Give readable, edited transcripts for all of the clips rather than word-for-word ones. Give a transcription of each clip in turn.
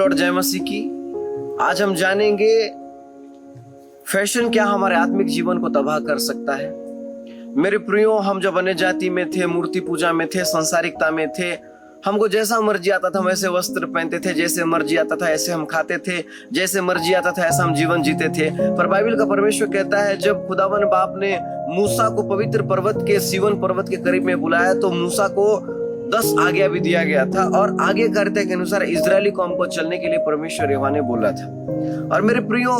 Lord जय मसीह की। आज हम जानेंगे फैशन क्या हमारे आत्मिक जीवन को तबाह कर सकता है। मेरे प्रियो, हम जब अन्य जाति में थे, मूर्ति पूजा में थे, संसारिकता में थे, हमको जैसा मर्जी आता था वैसे वस्त्र पहनते थे, जैसे मर्जी आता था ऐसे हम खाते थे, जैसे मर्जी आता था ऐसा हम जीवन जीते थे। पर बाइबल का परमेश्वर कहता है, जब खुदावन बाप ने मूसा को पवित्र पर्वत के सीवन पर्वत के करीब में बुलाया तो मूसा को 10 आज्ञा भी दिया गया था और आगे करते के अनुसार इजरायली कौम को चलने के लिए परमेश्वर यहोवा ने बोला था। और मेरे प्रियो,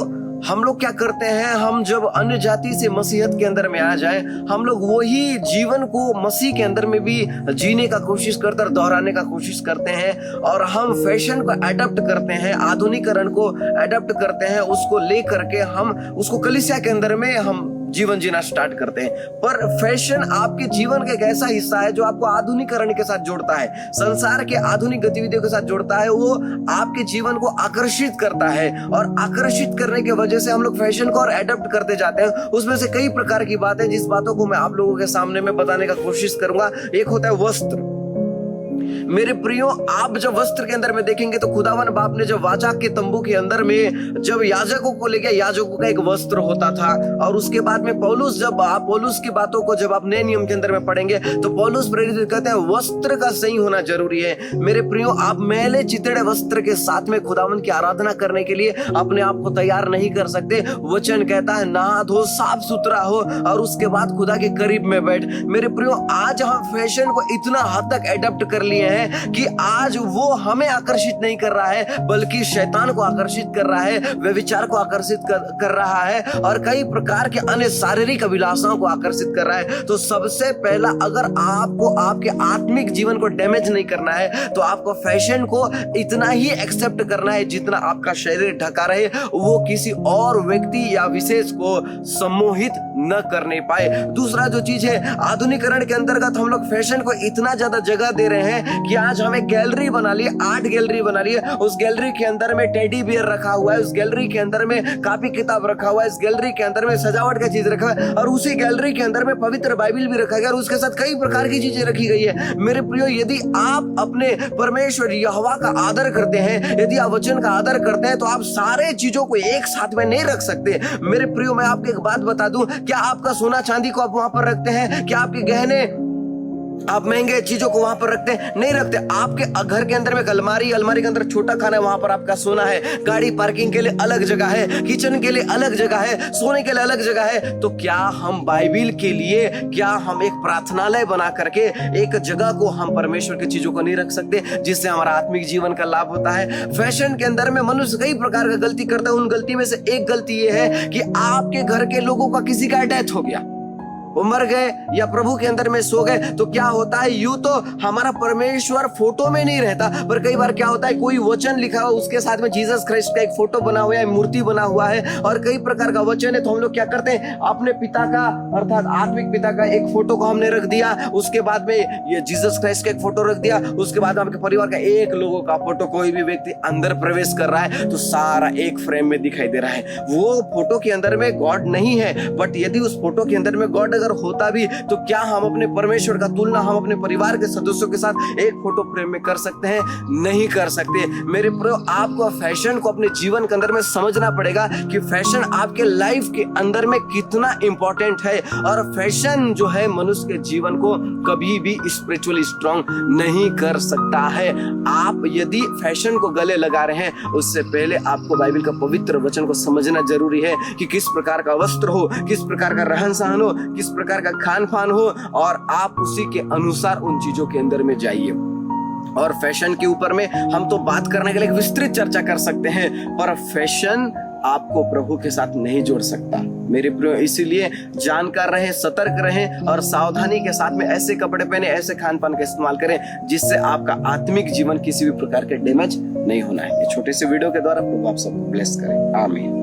हम लोग क्या करते हैं, हम जब अन्य जाति से मसीहत के अंदर में आ जाएं, हम लोग वही जीवन को मसीह के अंदर में भी जीने का कोशिश करते और दोहराने का कोशिश करते हैं और हम फैशन को अडॉप्ट करते हैं, आधुनिकरण को अडॉप्ट करते हैं, उसको ले करके हम उसको कलीसिया के अंदर में हम जीवन जीना स्टार्ट करते हैं। पर फैशन आपके जीवन का एक ऐसा हिस्सा है जो आपको आधुनिकरण के साथ जोड़ता है, संसार के आधुनिक गतिविधियों के साथ जोड़ता है, वो आपके जीवन को आकर्षित करता है और आकर्षित करने की वजह से हम लोग फैशन को और एडॉप्ट करते जाते हैं। उसमें से कई प्रकार की बातें, जिस बातों को मैं आप लोगों के सामने में बताने का कोशिश करूंगा। एक होता है वस्त्र। मेरे प्रियो, आप जब वस्त्र के अंदर में देखेंगे तो खुदावन बाप ने जब वाचा के तंबू के अंदर में जब याजकों को ले गया, याजकों का एक वस्त्र होता था। और उसके बाद में पौलुस, जब आप पौलुस की बातों को जब आप नए नियम के अंदर में पढ़ेंगे तो पौलुस प्रेरित कहते हैं वस्त्र का सही होना जरूरी है। मेरे प्रियो, आप मैले चितड़े वस्त्र के साथ में खुदावन की आराधना करने के लिए अपने आप को तैयार नहीं कर सकते। वचन कहता है नहा धो, साफ सुथरा हो और उसके बाद खुदा के करीब में बैठ। मेरे प्रियो, आज हम फैशन को इतना हद तक एडॉप्ट कर लिए हैं कि आज वो हमें आकर्षित नहीं कर रहा है बल्कि शैतान को आकर्षित कर रहा है, व्यभिचार को आकर्षित कर रहा है और कई प्रकार के अन्य शारीरिक अभिलाषाओं को आकर्षित कर रहा है। तो सबसे पहला, अगर आपको आपके आत्मिक जीवन को डैमेज नहीं करना है तो आपको फैशन को इतना ही एक्सेप्ट करना है जितना आपका शरीर ढका रहे, वो किसी और व्यक्ति या विशेष को सम्मोहित न करने पाए। दूसरा जो चीज है, आधुनिकरण के अंतर्गत हम लोग फैशन को इतना ज्यादा जगह दे रहे हैं कि आज हमें गैलरी बना ली, आर्ट गैलरी बना ली है। उस गैलरी के अंदर में टेडी बियर रखा हुआ है, उस गैलरी के अंदर में कॉपी किताब रखा हुआ है, इस गैलरी के अंदर में सजावट का चीज रखा है और उसी गैलरी के अंदर में पवित्र बाइबल भी रखा गया और उसके साथ कई प्रकार की चीजें रखी गई है। मेरे प्रियो, यदि आप अपने परमेश्वर यहोवा का आदर करते हैं, यदि आप वचन का आदर करते हैं तो आप सारे चीजों को एक साथ में नहीं रख सकते। मेरे प्रियो, मैं आपको एक बात बता दूं, क्या आपका सोना चांदी को आप वहां पर रखते हैं? क्या आपके गहने, आप महंगे चीजों को वहां पर रखते हैं? नहीं रखते। आपके घर के अंदर में अलमारी के अंदर छोटा खाना है, वहां पर आपका सोना है। गाड़ी पार्किंग के लिए अलग जगह है, किचन के लिए अलग जगह है, सोने के लिए अलग जगह है। तो क्या हम बाइबल के लिए, क्या हम एक प्रार्थनालय बना करके एक जगह को हम परमेश्वर की चीजों को नहीं रख सकते जिससे हमारा आत्मिक जीवन का लाभ होता है? फैशन के अंदर में मनुष्य कई प्रकार का गलती करता है। उन गलती में से एक गलती ये है कि आपके घर के लोगों का किसी का डेथ हो गया, वो मर गए या प्रभु के अंदर में सो गए, तो क्या होता है, यूं तो हमारा परमेश्वर फोटो में नहीं रहता, पर कई बार क्या होता है, कोई वचन लिखा हुआ उसके साथ में जीसस क्राइस्ट का एक फोटो बना हुआ है, मूर्ति बना हुआ है और कई प्रकार का वचन है। तो हम लोग क्या करते हैं, अपने पिता का अर्थात आत्मिक पिता का एक फोटो को हमने रख दिया, उसके बाद में ये जीसस क्राइस्ट का एक फोटो रख दिया, उसके बाद आपके परिवार का एक लोगों का फोटो, कोई भी व्यक्ति अंदर प्रवेश कर रहा है तो सारा एक फ्रेम में दिखाई दे रहा है। वो फोटो के अंदर में गॉड नहीं है, बट यदि उस फोटो के अंदर में गॉड अगर होता भी तो क्या हम अपने परमेश्वर का तुलना हम अपने परिवार के सदस्यों के साथ एक फोटो फ्रेम में कर सकते हैं? नहीं कर सकते। मेरे प्रियो, आपको फैशन को अपने जीवन के अंदर में समझना पड़ेगा कि फैशन आपके लाइफ के अंदर में कितना इंपॉर्टेंट है और फैशन जो है मनुष्य के जीवन को कभी भी स्पिरिचुअली स्ट्रांग नहीं कर सकता है। आप यदि फैशन को गले लगा रहे हैं, उससे पहले आपको बाइबल का पवित्र वचन को समझना जरूरी है कि किस प्रकार का वस्त्र हो, किस प्रकार का रहन सहन हो, किस प्रकार का खान पान हो और आप उसी के अनुसार उन चीजों के अंदर में जाइए। और फैशन के ऊपर में हम तो बात करने के लिए विस्तृत चर्चा कर सकते हैं, पर फैशन आपको प्रभु के साथ नहीं जोड़ सकता। मेरे प्रियो, इसीलिए जानकार रहें, सतर्क रहें और सावधानी के साथ में ऐसे कपड़े पहने, ऐसे खान पान का इस्तेमाल करें जिससे आपका आत्मिक जीवन किसी भी प्रकार के डैमेज नहीं होना है। ये छोटे से वीडियो के द्वारा प्रभु आप सबको ब्लेस करें। आमीन।